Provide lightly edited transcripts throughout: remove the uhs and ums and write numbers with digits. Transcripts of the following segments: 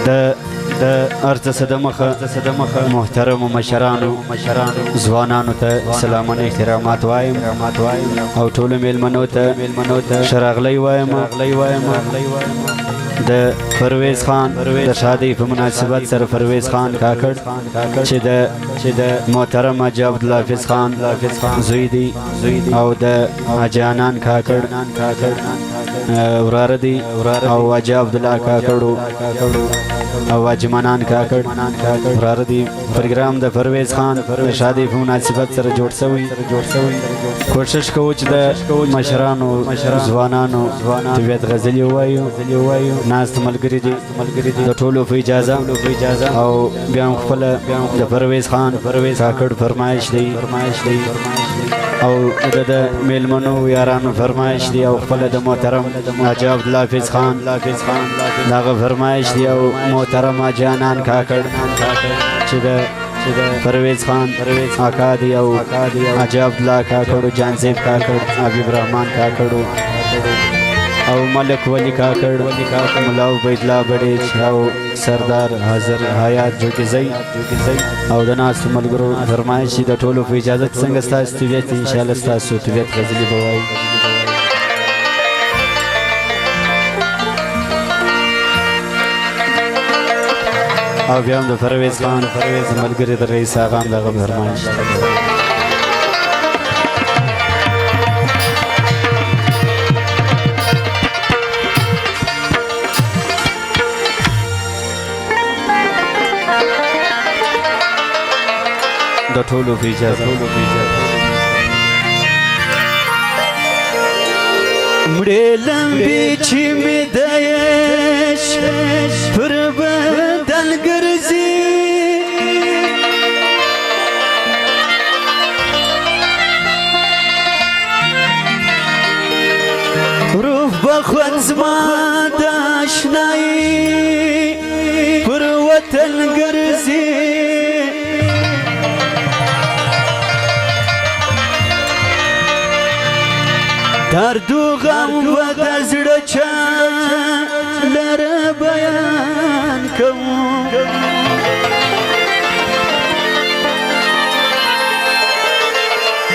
د ارڅ صدمخه محترم مشرانو ځوانانو ته سلامونه احترامات وایم او ټول میلمنو ته شراغلی وایم د پرویز خان د شادی په مناسبت سره پرویز خان کاکړ چې د محترم حاجی عبدالحافظ خان زوی دی او د حاجی انان کاکړ وراره دی او حاجی عبدالله کاکړ او حاجی منان کاکړ وراره دی. پروګرام د پرویز خان د شادی په مناسبت سره جوړ شوی. کوشش کوو چې د مشرانو ځوانانو طبیعت غزلې ووایو. ناست ملګري دي د ټولو په اجازه او بیا هم خپله د پرویز خان کاکړ فرمایش دی او د میلمنو یارانو فرمایش دی او خپله د محترم حاجی عبدالحافظ خان دغه فرمایش دی او محترم حاجی انان کاکړ چې د پرویز خان آقا دی او حاجی عبدالله کاکړ جانزیب کاکړ حبیب رحمان کاکړ او ملک ولی کاکړ ملا عبید الله بډیچ او سردار حاضر حیات جوګیزی او د ناستو ملګرو فرمایش د ټولو په اجازت څنګه ستاسو طبیعت انشاءالله ستاسو طبیعت غزلې به وایي. او بیا هم د پرویز خان ملګري د رئیس آغا هم دغه فرمایش د ټولو په اجازه مړې لمبې چې مې د پر بدن ګرځي روح به خوند زما د اشنایي پر وطن ګرځي درد و غم و د زړه چا لره بیان کوم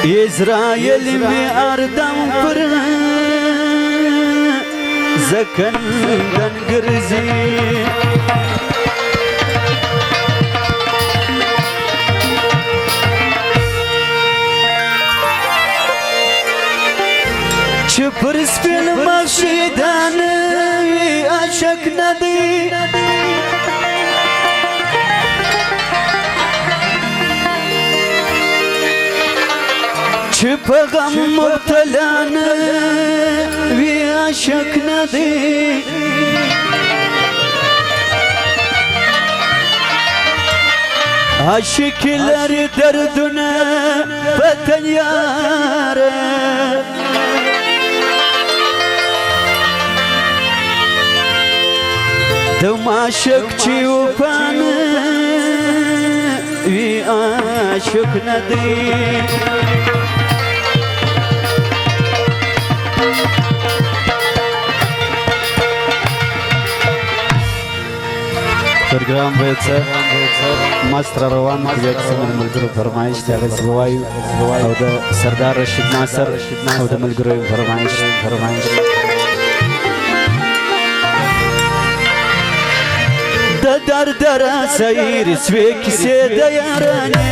اسرائیل می اردم پر زکندن ګرځي چې پر سپین مخشیدان وی عاشق ندی چې په غم مبتلا وی عاشق ندی عاشق لري دردونه وطن یاره د معشوق چې وپانه وی عاشق ندی پروګرام باید مست را روان کړي چې څنګه ملګرو فرمایش دی هغه څه ووایو او د سردار رشید ناصر او د ملګرو فرمایش د درد را سیر سوې کیسې د یارانې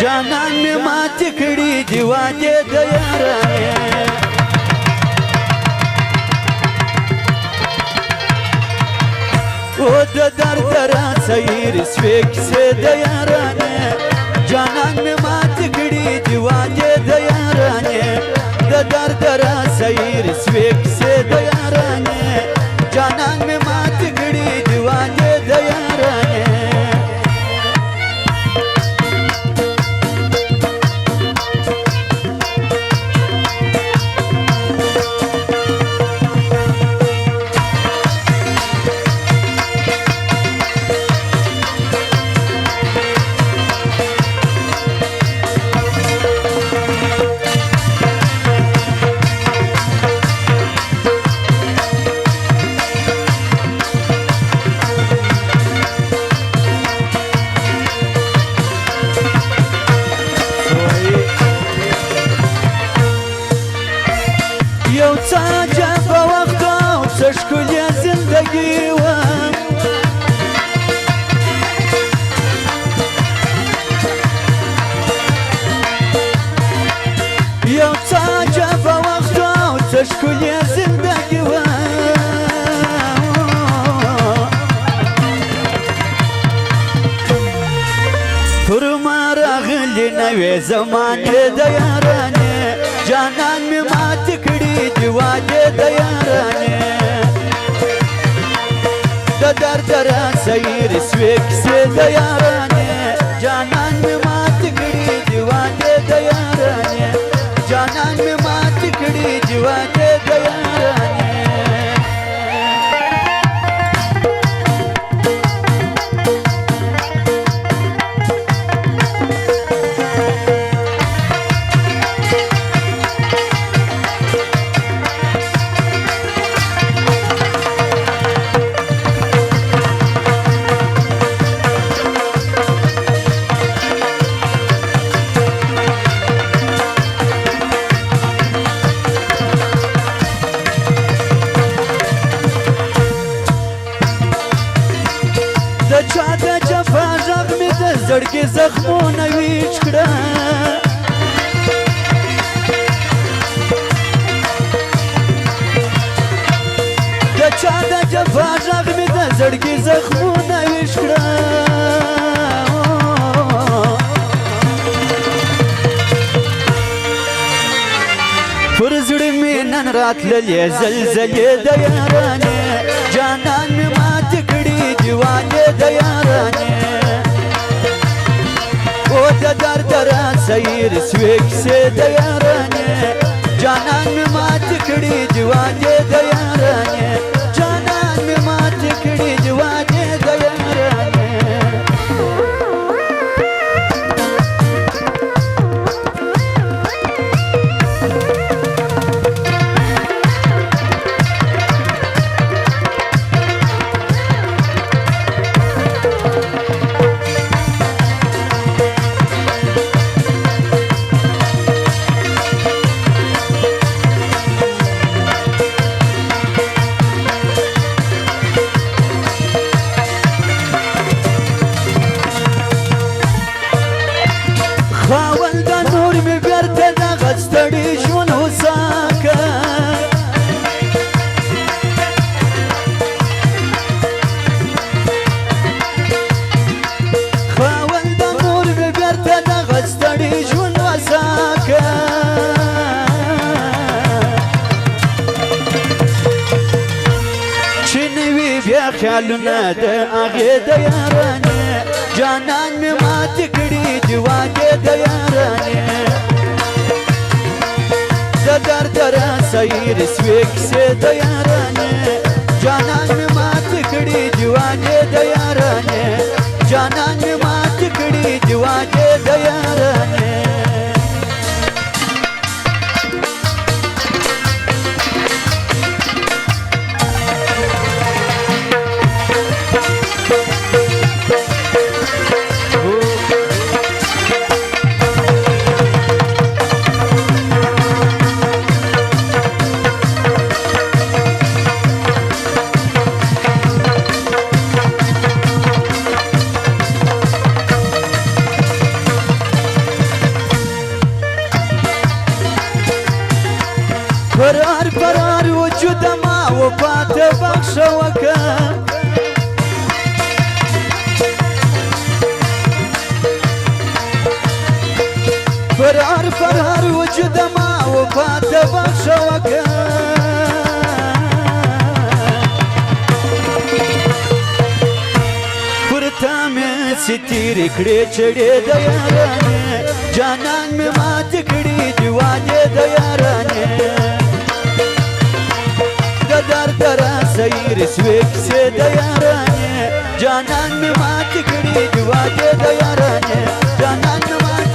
جانان مې ماتې کړي دي وعدې د یارانې او د درد را سیر سوې کیسې د یارانې جانان مې ماتې کړي دي وعدې د یارانې د درد را سیر سوې کیسې د یارانې جانان مې ماتې کړي دي وعدې د یارانې ښکلې زندګي وه یو څه عجبه وخت او څه ښکلې زندګي وه پر ما راغلي نوې زمانې د یارانې جانان مې ماتې کړي دي وعدې د یارانې د درد راسیر سوې کیسې د یارانې جانان مې ماتې کړي دي وعدې د یارانې جانان مې ماتې کړي دي وعدې د یارانې زړګي زخمونه ویچ کړه د چا د جفا غږ مې د زړګي زخمونه ویچ کړه پر زړه مې نن راتللې زلزلې د یارانې جانان مې ماتې کړي دي وعدې د یارانې او د درد راسیر سوې کیسې د یارانې جانان مې ماتې کړي دي وعدې د یارانې جانان مې ماتې کړي دي وعدې د یارانې خاونده نور مې بیرته دغه ستړي ژوند هوسا که خاونده نور مې بیرته دغه ستړي ژوند هوسا که چې نه وي بیا خیالونه د هغې د یارانې جانان مې ماتې کړي دي وعدې د یارانې د درد راسیر سوې کیسې د یارانې جانان مې ماتې کړي دي وعدې د یارانې جانان مې ماتې کړي دي وعدې د یارانې فرار فرار وجود ما وفات بخشه وکه فرار فرار وجود ما وفات بخشه وکه پرتا مې ستیرې کړې چړې د یارانې جانان مې ماتې کړي دي وعدې د یارانې درد راسیر سوې کیسې د یارانې جانان مې ماتې کړي دي وعدې د یارانې جانان مې ماتې